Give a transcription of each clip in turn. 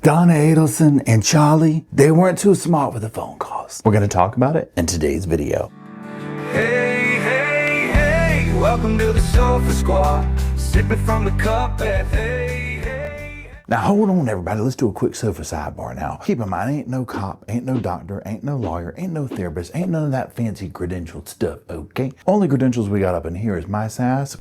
Donna Adelson and Charlie, they weren't too smart with the phone calls. We're going to talk about it in today's video. Hey, hey, hey, welcome to the Sofa Squad. Sipping from the cup at hey. Now hold on everybody, let's do a quick sofa sidebar now. Keep in mind, ain't no cop, ain't no doctor, ain't no lawyer, ain't no therapist, ain't none of that fancy credentialed stuff, okay? Only credentials we got up in here is my sass,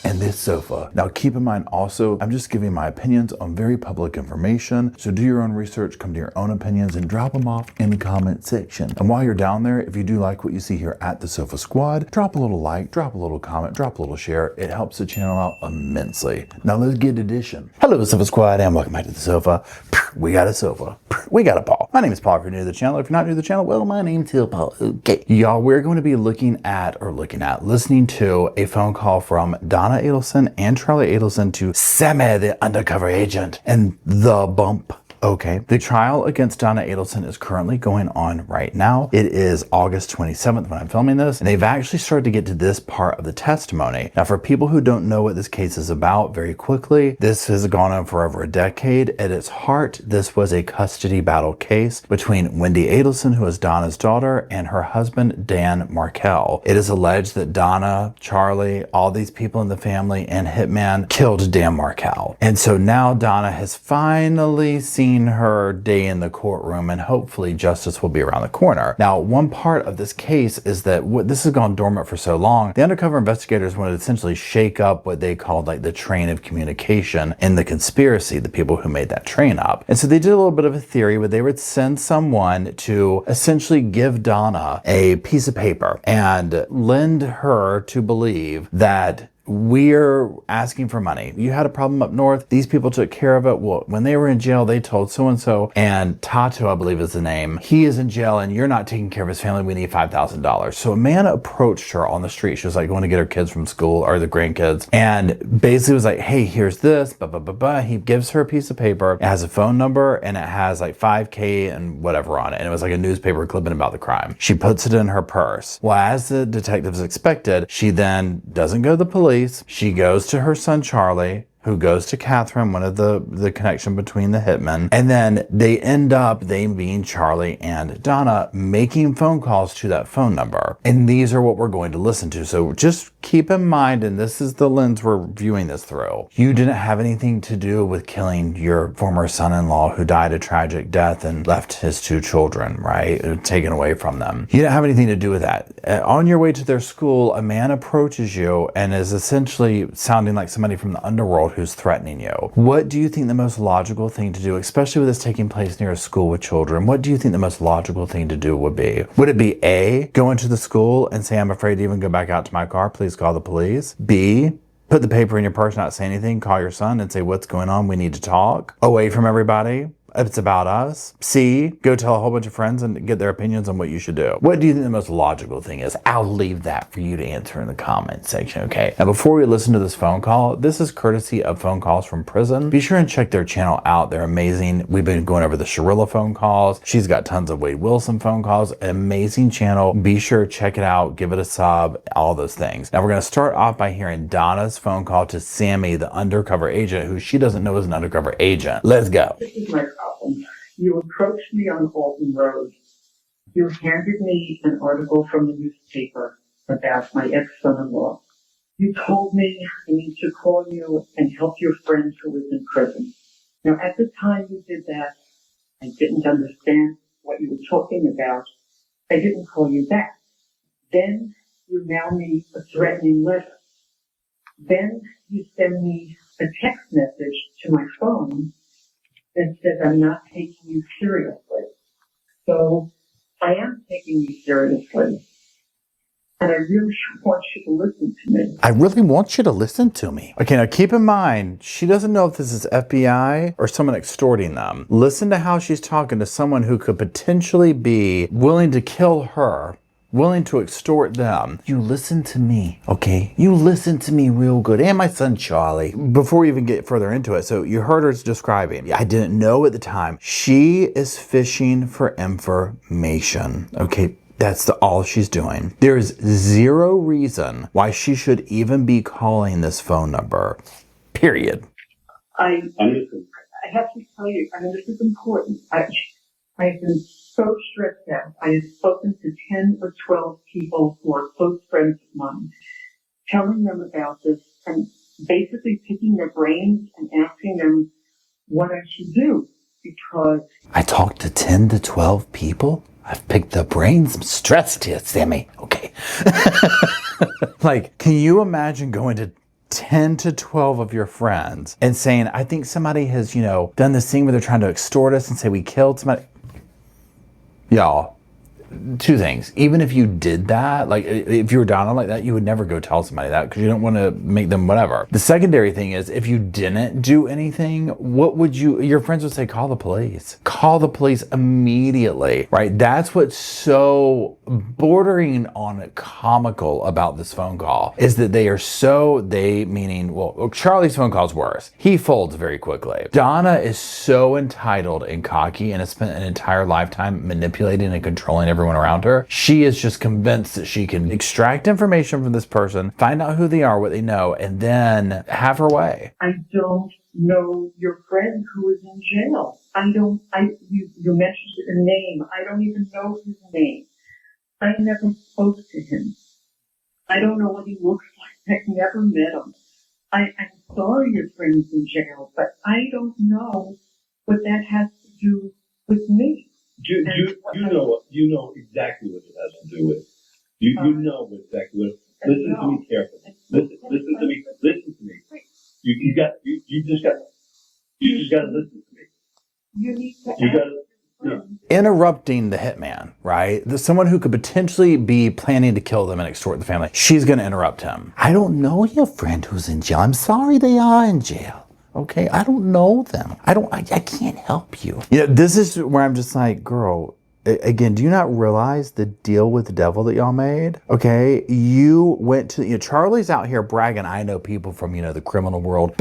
and this sofa. Now keep in mind also, I'm just giving my opinions on very public information, so do your own research, come to your own opinions, and drop them off in the comment section. And while you're down there, if you do like what you see here at the Sofa Squad, drop a little like, drop a little comment, drop a little share. It helps the channel out immensely. Now let's get edition. Hello Sofa Squad, and welcome back to the sofa. We got a sofa. We got a Paul. My name is Paul if you're new to the channel. If you're not new to the channel, well, my name's still Paul. Okay. Y'all, we're going to be listening to a phone call from Donna Adelson and Charlie Adelson to Sammy, the undercover agent, and the bump. Okay, the trial against Donna Adelson is currently going on right now. It is August 27th when I'm filming this, and they've actually started to get to this part of the testimony. Now, for people who don't know what this case is about, very quickly, this has gone on for over a decade. At its heart, this was a custody battle case between Wendi Adelson, who is Donna's daughter, and her husband, Dan Markel. It is alleged that Donna, Charlie, all these people in the family, and Hitman killed Dan Markel. And so now Donna has finally seen her day in the courtroom, and hopefully justice will be around the corner. Now, one part of this case is that this has gone dormant for so long, the undercover investigators wanted to essentially shake up what they called like the train of communication in the conspiracy, the people who made that train up. And so they did a little bit of a theory where they would send someone to essentially give Donna a piece of paper and lend her to believe that we're asking for money. You had a problem up north. These people took care of it. Well, when they were in jail, they told so-and-so, and Toto, I believe is the name, he is in jail and you're not taking care of his family. We need $5,000. So a man approached her on the street. She was like going to get her kids from school, or the grandkids, and basically was like, hey, here's this, blah, blah, blah, blah. He gives her a piece of paper. It has a phone number and it has like 5K and whatever on it. And it was like a newspaper clipping about the crime. She puts it in her purse. Well, as the detectives expected, she then doesn't go to the police. She goes to her son Charlie, who goes to Catherine, one of the connection between the hitmen. And then they end up, they being Charlie and Donna, making phone calls to that phone number. And these are what we're going to listen to. So just keep in mind, and this is the lens we're viewing this through, you didn't have anything to do with killing your former son-in-law who died a tragic death and left his two children, right? Taken away from them. You didn't have anything to do with that. On your way to their school, a man approaches you and is essentially sounding like somebody from the underworld who's threatening you. What do you think the most logical thing to do, especially with this taking place near a school with children? What do you think the most logical thing to do would be? Would it be A, go into the school and say, I'm afraid to even go back out to my car, please call the police? B, put the paper in your purse, not say anything, call your son and say, what's going on? We need to talk. Away from everybody. It's about us. C, go tell a whole bunch of friends and get their opinions on what you should do. What do you think the most logical thing is? I'll leave that for you to answer in the comment section, okay? Now, before we listen to this phone call, this is courtesy of Phone Calls from Prison. Be sure and check their channel out. They're amazing. We've been going over the Sharilla phone calls. She's got tons of Wade Wilson phone calls. Amazing channel. Be sure to check it out. Give it a sub. All those things. Now, we're going to start off by hearing Donna's phone call to Sammy, the undercover agent, who she doesn't know is an undercover agent. Let's go. This is my problem. You approached me on Alton Road. You handed me an article from the newspaper about my ex-son-in-law. You told me I need to call you and help your friend who was in prison. Now, at the time you did that, I didn't understand what you were talking about. I didn't call you back. Then you mail me a threatening letter. Then you send me a text message to my phone that says I'm not taking you seriously. So I am taking you seriously. And I really want you to listen to me. I really want you to listen to me. Okay, now keep in mind, she doesn't know if this is FBI or someone extorting them. Listen to how she's talking to someone who could potentially be willing to kill her, willing to extort them. You listen to me, okay? You listen to me real good. And my son, Charlie. Before we even get further into it, so you heard her describing, I didn't know at the time, she is fishing for information, okay? That's all she's doing. There's zero reason why she should even be calling this phone number, period. I I have to tell you, I mean, this is important. I've been so stressed out. I have spoken to 10 or 12 people who are close friends of mine, telling them about this and basically picking their brains and asking them what I should do because... I talked to 10 to 12 people? I've picked the brains. I'm stressed here, Sammy. Okay. Like, can you imagine going to 10 to 12 of your friends and saying, I think somebody has, done this thing where they're trying to extort us and say we killed somebody? Y'all, two things. Even if you did that, like if you were Donna like that, you would never go tell somebody that because you don't want to make them whatever. The secondary thing is if you didn't do anything, what would your friends would say, call the police. Call the police immediately, right? That's what's so bordering on comical about this phone call is that meaning Charlie's phone call's worse. He folds very quickly. Donna is so entitled and cocky and has spent an entire lifetime manipulating and controlling everyone around her. She is just convinced that she can extract information from this person, find out who they are, what they know, and then have her way. I don't know your friend who is in jail. You mentioned a name. I don't even know his name. I never spoke to him. I don't know what he looks like. I've never met him. I'm sorry your friend's in jail, but I don't know what that has to do with me. You know exactly what it has to do with. You know exactly what. Listen to me carefully. Listen to me. You just got to listen to me. You need to. Interrupting the hitman, right? Someone who could potentially be planning to kill them and extort the family. She's going to interrupt him. I don't know your friend who's in jail. I'm sorry they are in jail. Okay, I don't know them. I can't help you. This is where I'm just like, girl, again, do you not realize the deal with the devil that y'all made? Okay, you went to, Charlie's out here bragging, I know people from, the criminal world,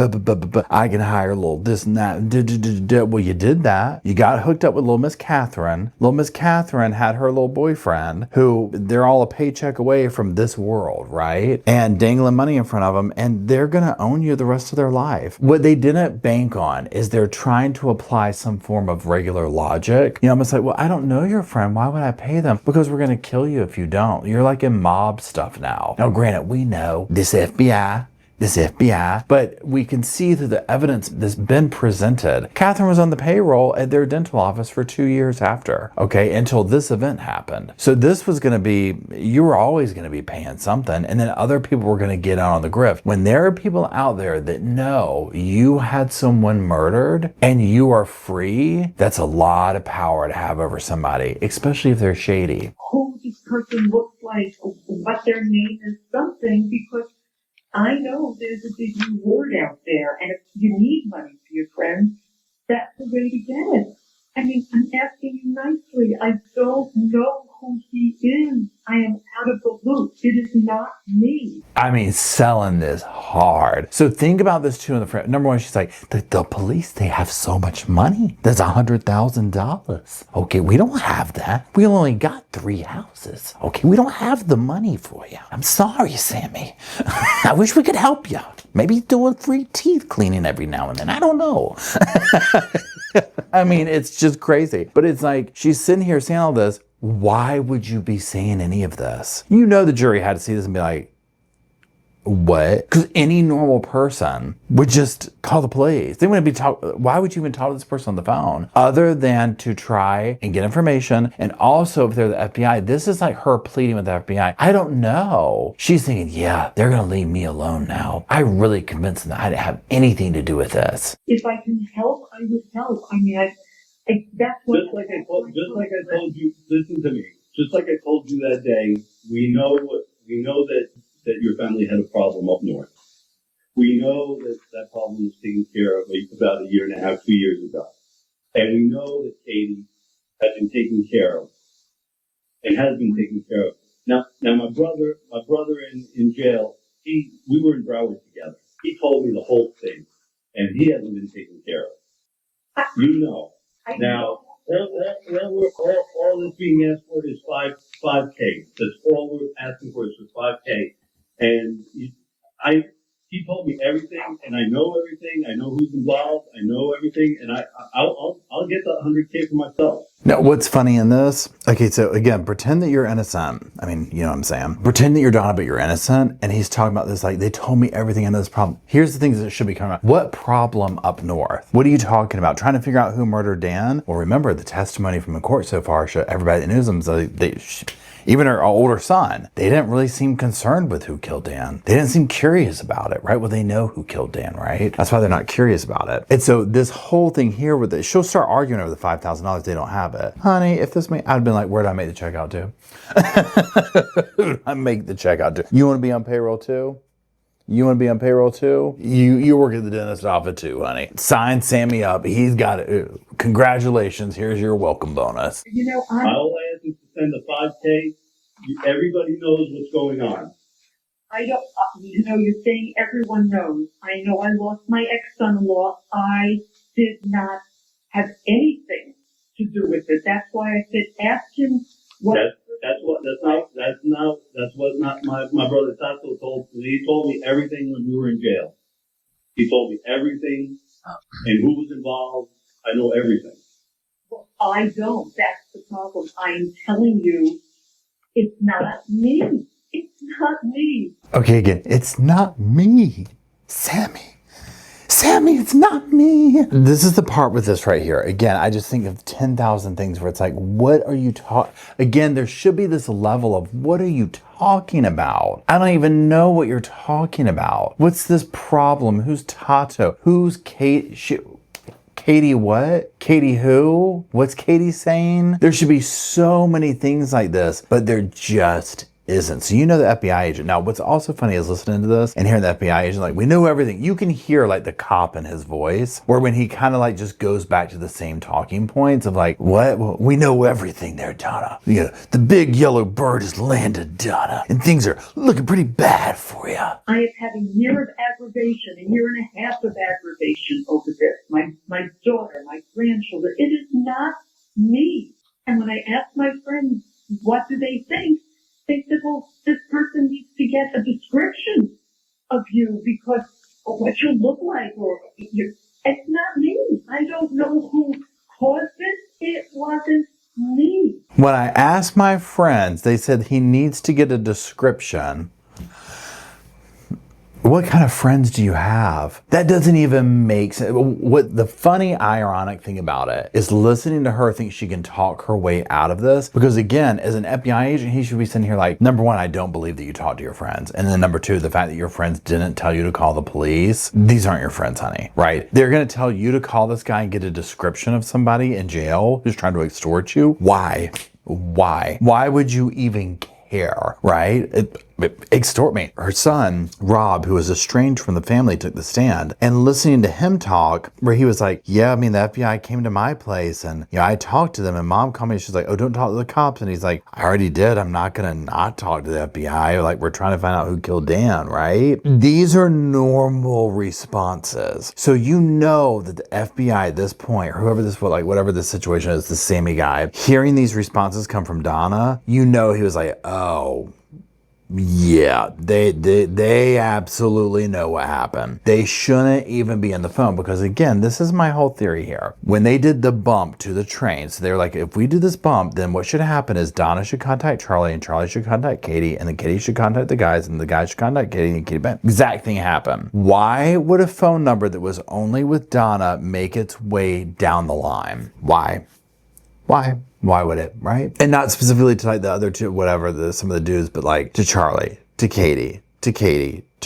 I can hire little this and that. Well, you did that. You got hooked up with little Miss Catherine. Little Miss Catherine had her little boyfriend who they're all a paycheck away from this world, right? And dangling money in front of them, and they're gonna own you the rest of their life. What they didn't bank on is they're trying to apply some form of regular logic. I'm just like, well, I don't know your friend. Why would I pay them? Because we're going to kill you if you don't. You're like in mob stuff now. Now, granted, we know this FBI, but we can see through the evidence that's been presented. Catherine was on the payroll at their dental office for 2 years after, okay, until this event happened. So this was going to be, you were always going to be paying something, and then other people were going to get out on the grift. When there are people out there that know you had someone murdered and you are free, that's a lot of power to have over somebody, especially if they're shady. Who this person looks like, what their name is, something, because I know there's a big reward out there, and if you need money for your friends, that's the way to get it. I mean, I'm asking you nicely. I don't know who he is. I am out of the loop. It is not me. I mean, selling this hard. So think about this too in the front. Number one, she's like, the police, they have so much money. There's $100,000. Okay, we don't have that. We only got 3 houses. Okay, we don't have the money for you. I'm sorry, Sammy. I wish we could help you. Maybe do a free teeth cleaning every now and then. I don't know. I mean, it's just crazy. But it's like, she's sitting here saying all this. Why would you be saying any of this? The jury had to see this and be like, what? Because any normal person would just call the police. They wouldn't be why would you even talk to this person on the phone other than to try and get information? And also, if they're the FBI, this is like her pleading with the FBI. I don't know. She's thinking, yeah, they're going to leave me alone now. I really convinced them that I didn't have anything to do with this. If I can help, I would help. I mean, that's what... Just like I told you, listen to me. Just like I told you that day, we know that your family had a problem up north. We know that problem was taken care of about 1.5 years, 2 years ago. And we know that Katie has been taken care of and has been taken care of. Now my brother in jail, we were in Broward together. He told me the whole thing, and he hasn't been taken care of. Now, all that's being asked for is 5K. That's all we're asking for is for 5K. And he told me everything, and I know everything. I know who's involved. I know everything, and I'll get the $100K for myself. Now, what's funny in this? Okay, so again, pretend that you're innocent. I mean, you know what I'm saying. Pretend that you're Donna, but you're innocent. And he's talking about this like, they told me everything. I know this problem. Here's the things that should be coming up. What problem up north? What are you talking about? Trying to figure out who murdered Dan? Well, remember the testimony from the court so far showed everybody that knows him. So even her older son, they didn't really seem concerned with who killed Dan. They didn't seem curious about it, right? Well, they know who killed Dan, right? That's why they're not curious about it. And so this whole thing here with it, she'll start arguing over the $5,000. They don't have it. Honey, if this me, I'd been like, where did I make the check out to? Who did I make the check out to? You want to be on payroll too? You want to be on payroll too? You work at the dentist office too, honey. Sign Sammy up. He's got it. Congratulations. Here's your welcome bonus. You know, My whole ask is to send the $5K. Everybody knows what's going on. I don't, you know, you're saying everyone knows. I know I lost my ex-son-in-law. I did not have anything to do with it. That's why I said, ask him what. That's what my brother Toto told me. He told me everything when we were in jail. He told me everything and who was involved. I know everything. Well, I don't. That's the problem. I'm telling you, it's not me. It's not me. Okay, again, it's not me. Sammy, it's not me. This is the part with this right here. Again, I just think of 10,000 things where it's like, what are you talking? Again, there should be this level of what are you talking about? I don't even know what you're talking about. What's this problem? Who's Toto? Who's Kate? Katie what? Katie who? What's Katie saying? There should be so many things like this, but there just isn't. So you know the FBI agent. Now what's also funny is listening to this and hearing the FBI agent like, we know everything. You can hear like the cop in his voice, where when he kind of like just goes back to the same talking points of like, what? Well, we know everything there, Donna. Yeah, the big yellow bird has landed, Donna, and things are looking pretty bad for you. I have had a year of aggravation, a year and a half of aggravation over this. My daughter, my grandchildren. It is not me. And when I asked my friends, what do they think? They said, well, this person needs to get a description of you because of what you look like. It's not me. I don't know who caused it. It wasn't me. When I asked my friends, they said he needs to get a description. What kind of friends do you have? That doesn't even make sense. What the funny, ironic thing about it is listening to her think she can talk her way out of this. Because again, as an FBI agent, he should be sitting here like, number one, I don't believe that you talked to your friends. And then number two, the fact that your friends didn't tell you to call the police. These aren't your friends, honey, right? They're gonna tell you to call this guy and get a description of somebody in jail who's trying to extort you. Why? Why would you even care, right? Extort me. Her son, Rob, who was estranged from the family, took the stand, and listening to him talk, where he was like, yeah, I mean, the FBI came to my place and, you know, I talked to them and mom called me. She's like, oh, don't talk to the cops. And he's like, I already did. I'm not going to not talk to the FBI. Like, we're trying to find out who killed Dan, right? These are normal responses. So you know that the FBI at this point, whoever this was, like, whatever this situation is, the Sammy guy, hearing these responses come from Donna, you know he was like, oh, yeah, they absolutely know what happened. They shouldn't even be on the phone because, again, this is my whole theory here. When they did the bump to the train, so they were like, if we do this bump, then what should happen is Donna should contact Charlie and Charlie should contact Katie and then Katie should contact the guys and the guys should contact Katie and Katie back. Exact thing happened. Why would a phone number that was only with Donna make its way down the line? Why? Why would it, right? And not specifically to like the other two, whatever, some of the dudes, but like to Charlie, to Katie, to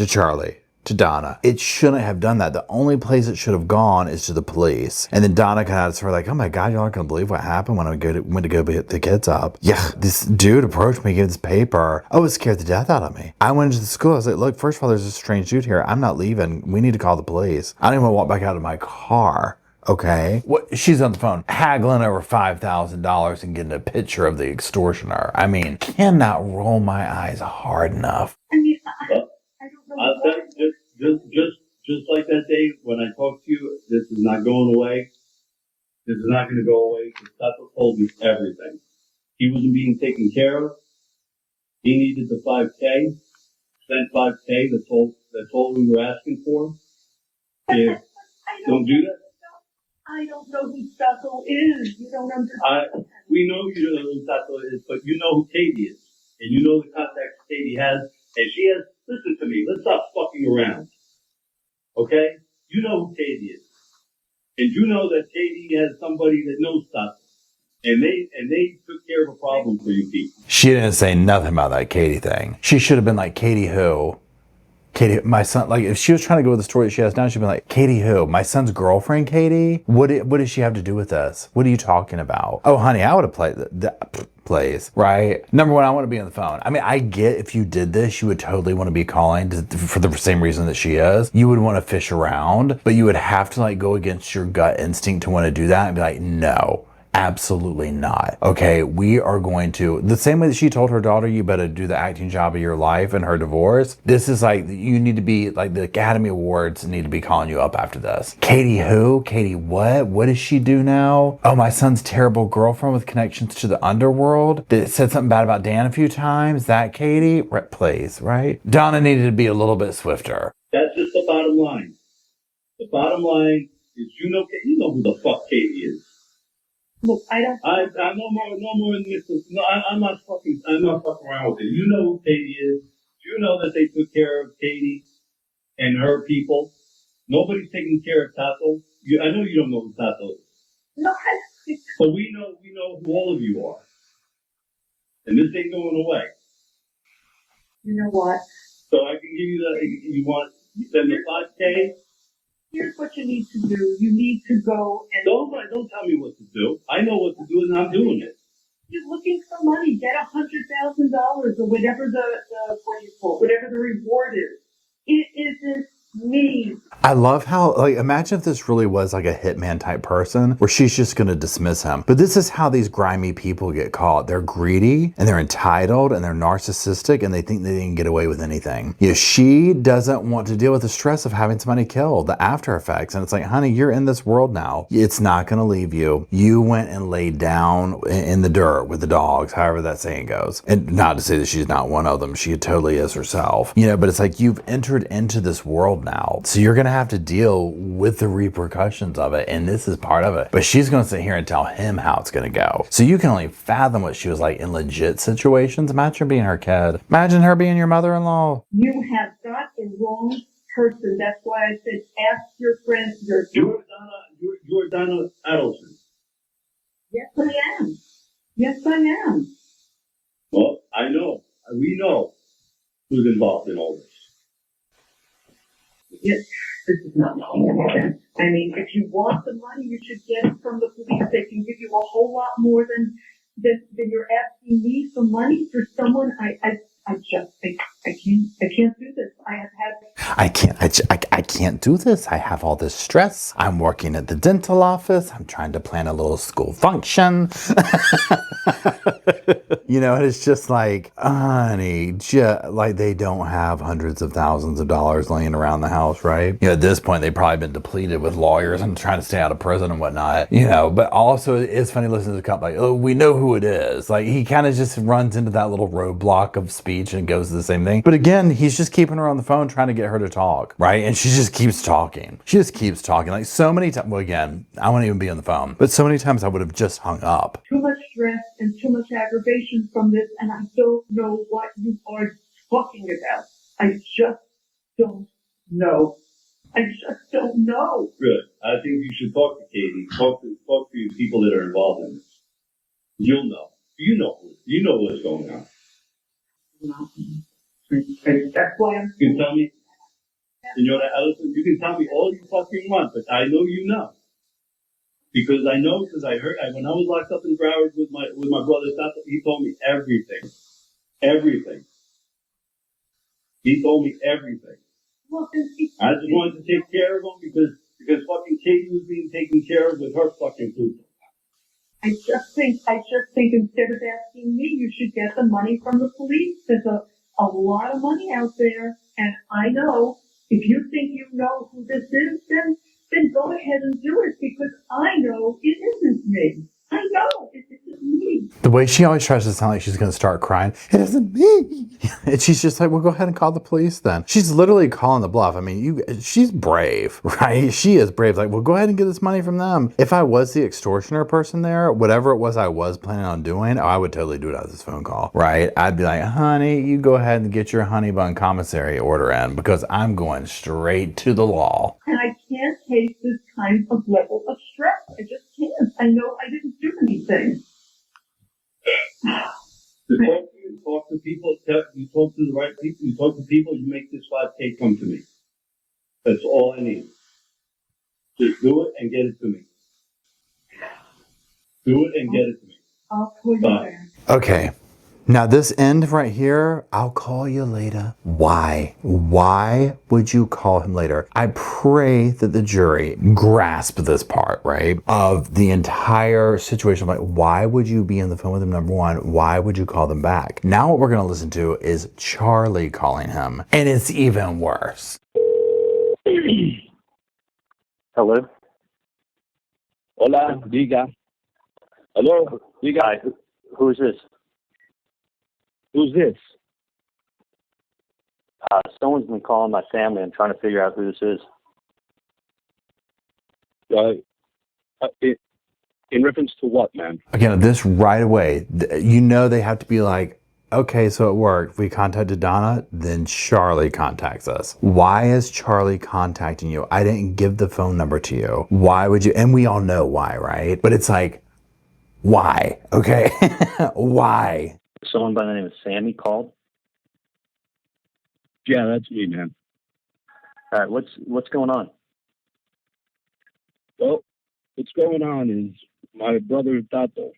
Charlie, to Donna. It shouldn't have done that. The only place it should have gone is to the police. And then Donna kind of sort of like, oh my God, y'all aren't gonna believe what happened when I went to go pick the kids up. Yeah, this dude approached me, gave this paper. I was scared the death out of me. I went into the school. I was like, look, first of all, there's a strange dude here. I'm not leaving. We need to call the police. I don't even want to walk back out of my car. Okay. What? She's on the phone haggling over $5,000 and getting a picture of the extortioner. I mean, cannot roll my eyes hard enough. I mean, I don't know. I'll tell you, just like that day when I talked to you, this is not going away. This is not going to go away. Toto told me everything. He wasn't being taken care of. He needed the $5K. Spent $5K. That's all that's all we were asking for. If don't do that. I don't know who Taco is. You don't understand. We know you don't know who Tato is, but you know who Katie is. And you know the contacts Katie has. And she has, listen to me, let's stop fucking around. Okay? You know who Katie is. And you know that Katie has somebody that knows Tato. And they took care of a problem for you people. She didn't say nothing about that Katie thing. She should have been like, Katie who? Katie, my son, like if she was trying to go with the story that she has now, she'd be like, Katie who? My son's girlfriend, Katie? What does she have to do with this? What are you talking about? Oh, honey, I would have played plays, right? Number one, I want to be on the phone. I mean, I get if you did this, you would totally want to be calling for the same reason that she is. You would want to fish around, but you would have to like go against your gut instinct to want to do that and be like, no. Absolutely not. Okay, we are going to, the same way that she told her daughter, you better do the acting job of your life in her divorce. This is like, you need to be like the Academy Awards need to be calling you up after this. Katie who? Katie what? What does she do now? Oh, my son's terrible girlfriend with connections to the underworld that said something bad about Dan a few times. That Katie? Please, right? Donna needed to be a little bit swifter. That's just the bottom line. The bottom line is you know who the fuck Katie is. Look, I'm no more in this. No, I'm not fucking around with it. You know who Katie is. You know that they took care of Katie and her people. Nobody's taking care of Tato. I know you don't know who Tato is. No, but we know who all of you are. And this ain't going away. You know what? So I can give you you want send the 5K? Here's what you need to do. You need to go and... Don't tell me what to do. I know what to do and I'm doing it. You're looking for money. Get $100,000 or whatever whatever the reward is. It isn't me. I love how, like, imagine if this really was like a hitman type person where she's just going to dismiss him. But this is how these grimy people get caught. They're greedy and they're entitled and they're narcissistic and they think they can get away with anything. You know, she doesn't want to deal with the stress of having somebody killed, the after effects. And it's like, honey, you're in this world now. It's not going to leave you. You went and laid down in the dirt with the dogs, however that saying goes. And not to say that she's not one of them. She totally is herself. You know, but it's like you've entered into this world now. So you're going to have to deal with the repercussions of it. And this is part of it. But she's going to sit here and tell him how it's going to go. So you can only fathom what she was like in legit situations. Imagine her being her kid. Imagine her being your mother-in-law. You have got the wrong person. That's why I said ask your friends. You're Donna Adelson. Yes, I am. Yes, I am. Well, I know. We know who's involved in all this. Yes, this is not making any sense. I mean, if you want the money, you should get it from the police. They can give you a whole lot more than you're asking me for money for someone. I can't do this. I can't do this. I have all this stress. I'm working at the dental office. I'm trying to plan a little school function. You know, and it's just like, honey, like they don't have hundreds of thousands of dollars laying around the house, right? You know, at this point, they've probably been depleted with lawyers and trying to stay out of prison and whatnot, you know, but also it's funny listening to the cop like, oh, we know who it is. Like he kind of just runs into that little roadblock of speech and goes to the same thing. But again, he's just keeping her on the phone trying to get her to talk, right? And she just keeps talking. She just keeps talking. Like so many times, well, again, I won't even be on the phone, but so many times I would have just hung up. Too much stress and too much aggravation from this, and I don't know what you are talking about. I just don't know. I just don't know. Good. I think you should talk to Katie. Talk to the people that are involved in this. You'll know. You know what's going on. That's why I'm... You can tell me, Senora Adelson, you can tell me all you fucking want, but I know you know. Because I know, because I heard, when I was locked up in Broward with my brother, he told me everything. Everything. He told me everything. Well, I just wanted to take care of him because fucking Katie was being taken care of with her fucking food. I just think instead of asking me, you should get the money from the police. There's a lot of money out there, and I know if you think you know who this is, then go ahead and do it because I know it isn't me. I know it isn't me. The way she always tries to sound like she's going to start crying, it isn't me. And she's just like, well, go ahead and call the police then. She's literally calling the bluff. I mean, she's brave, right? She is brave. Like, well, go ahead and get this money from them. If I was the extortioner person there, whatever it was I was planning on doing, I would totally do it as this phone call, right? I'd be like, honey, you go ahead and get your honey bun commissary order in because I'm going straight to the law. And I can't take this kind of level of stress. I just can't. I know I didn't do anything. You talk to people, you talk to the right people, you talk to people, you make this 5K come to me. That's all I need. Just do it and get it to me. Do it and get it to me. I'll call you back. Okay. Now this end right here, I'll call you later. Why? Why would you call him later? I pray that the jury grasp this part, right? Of the entire situation. Like, why would you be on the phone with him, number one? Why would you call them back? Now what we're going to listen to is Charlie calling him. And it's even worse. Hello? Hola, diga. Hello, diga. Hi, who is this? Who's this? Someone's been calling my family. I'm trying to figure out who this is. In reference to what, man? Again, this right away, you know they have to be like, okay, so it worked. We contacted Donna, then Charlie contacts us. Why is Charlie contacting you? I didn't give the phone number to you. Why would you? And we all know why, right? But it's like, why? Okay, why? Someone by the name of Sammy called. Yeah, that's me, man. All right, what's going on? Well, what's going on is my brother Toto.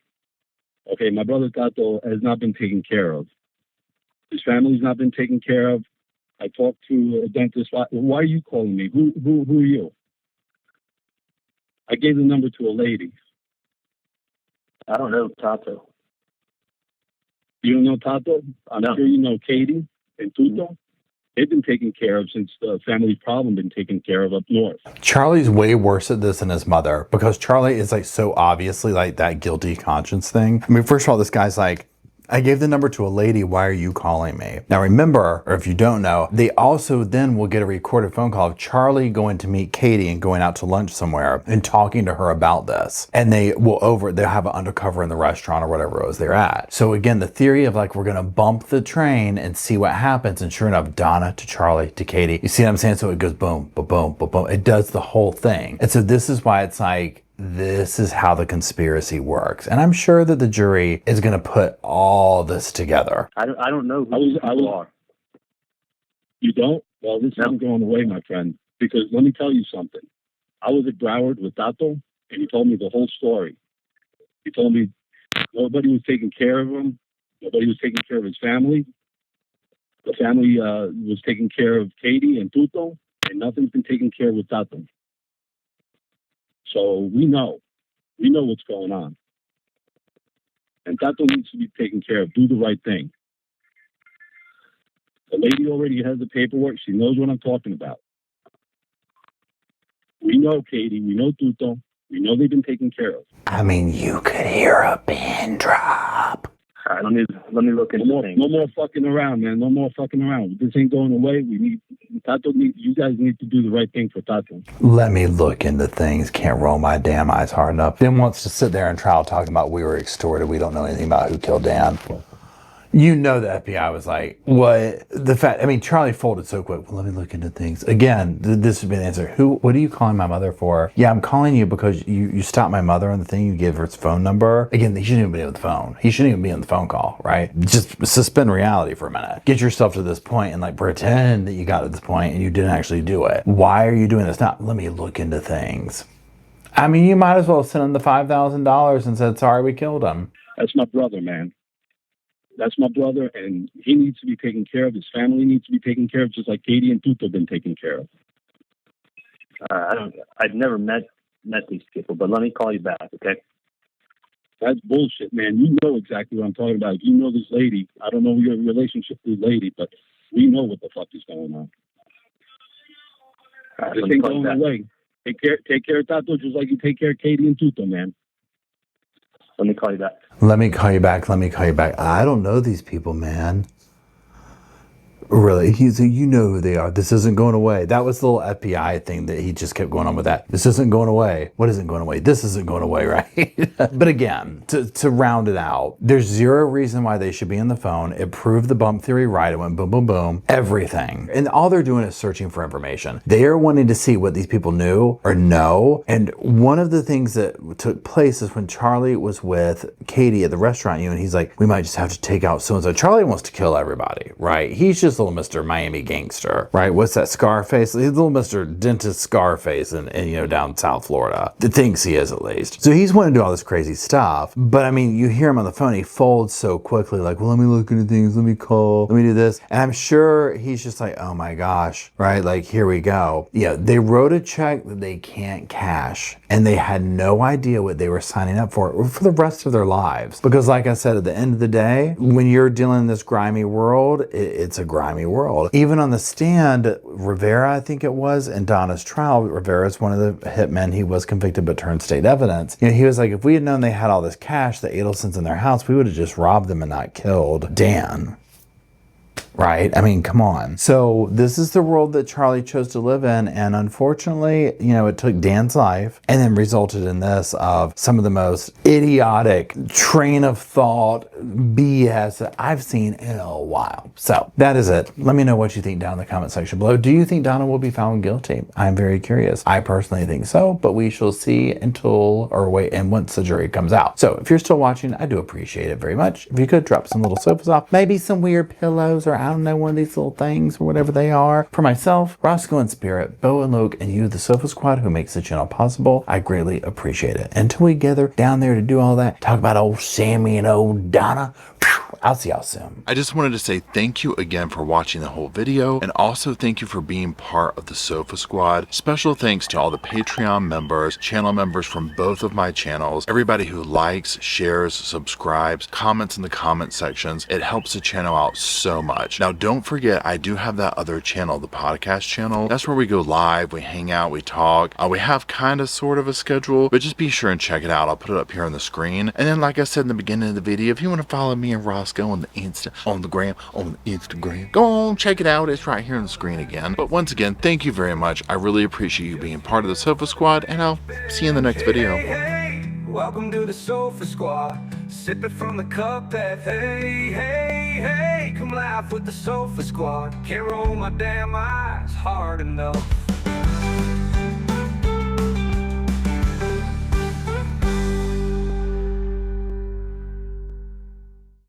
Okay, my brother Toto has not been taken care of. His family's not been taken care of. I talked to a dentist. Why are you calling me? Who are you? I gave the number to a lady. I don't know Toto. You don't know Toto? I'm No. sure you know Katie and Toto. They've been taken care of since the family problem been taken care of up north. Charlie's way worse at this than his mother because Charlie is like so obviously like that guilty conscience thing. I mean, first of all, this guy's like, I gave the number to a lady. Why are you calling me? Now remember, or if you don't know, they also then will get a recorded phone call of Charlie going to meet Katie and going out to lunch somewhere and talking to her about this. And they'll have an undercover in the restaurant or whatever it was they're at. So again, the theory of like, we're going to bump the train and see what happens. And sure enough, Donna to Charlie to Katie. You see what I'm saying? So it goes boom, boom, boom, boom, boom. It does the whole thing. And so this is why it's like, this is how the conspiracy works. And I'm sure that the jury is going to put all this together. I don't know who you are. You don't? Well, this isn't going away, my friend. Because let me tell you something. I was at Broward with Tato, and he told me the whole story. He told me nobody was taking care of him. Nobody was taking care of his family. The family was taking care of Katie and Tuto, and nothing's been taken care of with Tato. So we know what's going on. And Tato needs to be taken care of. Do the right thing. The lady already has the paperwork. She knows what I'm talking about. We know Katie. We know Tuto. We know they've been taken care of. I mean, you could hear a pin drop. All right, let me look into things. No more fucking around, man. No more fucking around. This ain't going away. You guys need to do the right thing for Tato. Let me look into things. Can't roll my damn eyes hard enough. Then wants to sit there and trial talking about we were extorted. We don't know anything about who killed Dan. You know the FBI was like, what? Charlie folded so quick. Well, let me look into things. Again, this would be the answer. What are you calling my mother for? Yeah, I'm calling you because you stopped my mother on the thing. You gave her its phone number. Again, he shouldn't even be on the phone. He shouldn't even be on the phone call, right? Just suspend reality for a minute. Get yourself to this point and like pretend that you got to this point and you didn't actually do it. Why are you doing this? Now, let me look into things. I mean, you might as well send him the $5,000 and said, sorry, we killed him. That's my brother, man. That's my brother, and he needs to be taken care of. His family needs to be taken care of, just like Katie and Tuto have been taken care of. I've never met these people, but let me call you back, okay? That's bullshit, man. You know exactly what I'm talking about. You know this lady. I don't know your relationship with this lady, but we know what the fuck is going on. All right, this ain't going away. Take care of Tato just like you take care of Katie and Tuto, man. Let me call you back. Let me call you back. Let me call you back. I don't know these people, man. Really, you know who they are. This isn't going away. That was the little FBI thing that he just kept going on with that. This isn't going away. What isn't going away? This isn't going away, right? But again, to round it out, there's zero reason why they should be on the phone. It proved the bump theory right. It went boom, boom, boom, everything. And all they're doing is searching for information. They are wanting to see what these people knew or know. And one of the things that took place is when Charlie was with Katie at the restaurant, and he's like, we might just have to take out so-and-so. Charlie wants to kill everybody, right? He's just little Mr. Miami gangster, right? What's that Scarface? He's little Mr. Dentist Scarface and down South Florida. That thinks he is, at least. So he's wanting to do all this crazy stuff. But I mean, you hear him on the phone, he folds so quickly, like, well, let me look into things, let me call, let me do this. And I'm sure he's just like, oh my gosh, right? Like, here we go. Yeah, they wrote a check that they can't cash, and they had no idea what they were signing up for the rest of their lives. Because like I said, at the end of the day, when you're dealing in this grimy world, it's a grimy world. Even on the stand, Rivera, I think it was, in Donna's trial, Rivera's one of the hitmen. He was convicted but turned state evidence. He was like, if we had known they had all this cash, the Adelsons in their house, we would have just robbed them and not killed Dan. Right? I mean, come on. So this is the world that Charlie chose to live in. And unfortunately, it took Dan's life and then resulted in this of some of the most idiotic train of thought BS that I've seen in a while. So that is it. Let me know what you think down in the comment section below. Do you think Donna will be found guilty? I'm very curious. I personally think so, but we shall see once the jury comes out. So if you're still watching, I do appreciate it very much. If you could drop some little sofas off, maybe some weird pillows, or I don't know, one of these little things or whatever they are. For myself, Roscoe and Spirit, Bo and Luke, and you, the Sofa Squad, who makes the channel possible, I greatly appreciate it. Until we gather down there to do all that, talk about old Sammy and old Donna, I'll see y'all soon. I just wanted to say thank you again for watching the whole video, and also thank you for being part of the Sofa Squad. Special thanks to all the Patreon members, channel members from both of my channels, everybody who likes, shares, subscribes, comments in the comment sections. It helps the channel out so much. Now, don't forget, I do have that other channel, the podcast channel. That's where we go live, we hang out, we talk. We have kind of sort of a schedule, but just be sure and check it out. I'll put it up here on the screen. And then, like I said in the beginning of the video, if you want to follow me and Roscoe on the Instagram, go on, check it out. It's right here on the screen again. But once again, thank you very much. I really appreciate you being part of the Sofa Squad, and I'll see you in the next video. Hey, welcome to the Sofa Squad. Sipping from the cup that hey, come laugh with the Sofa Squad. Can't roll my damn eyes hard enough.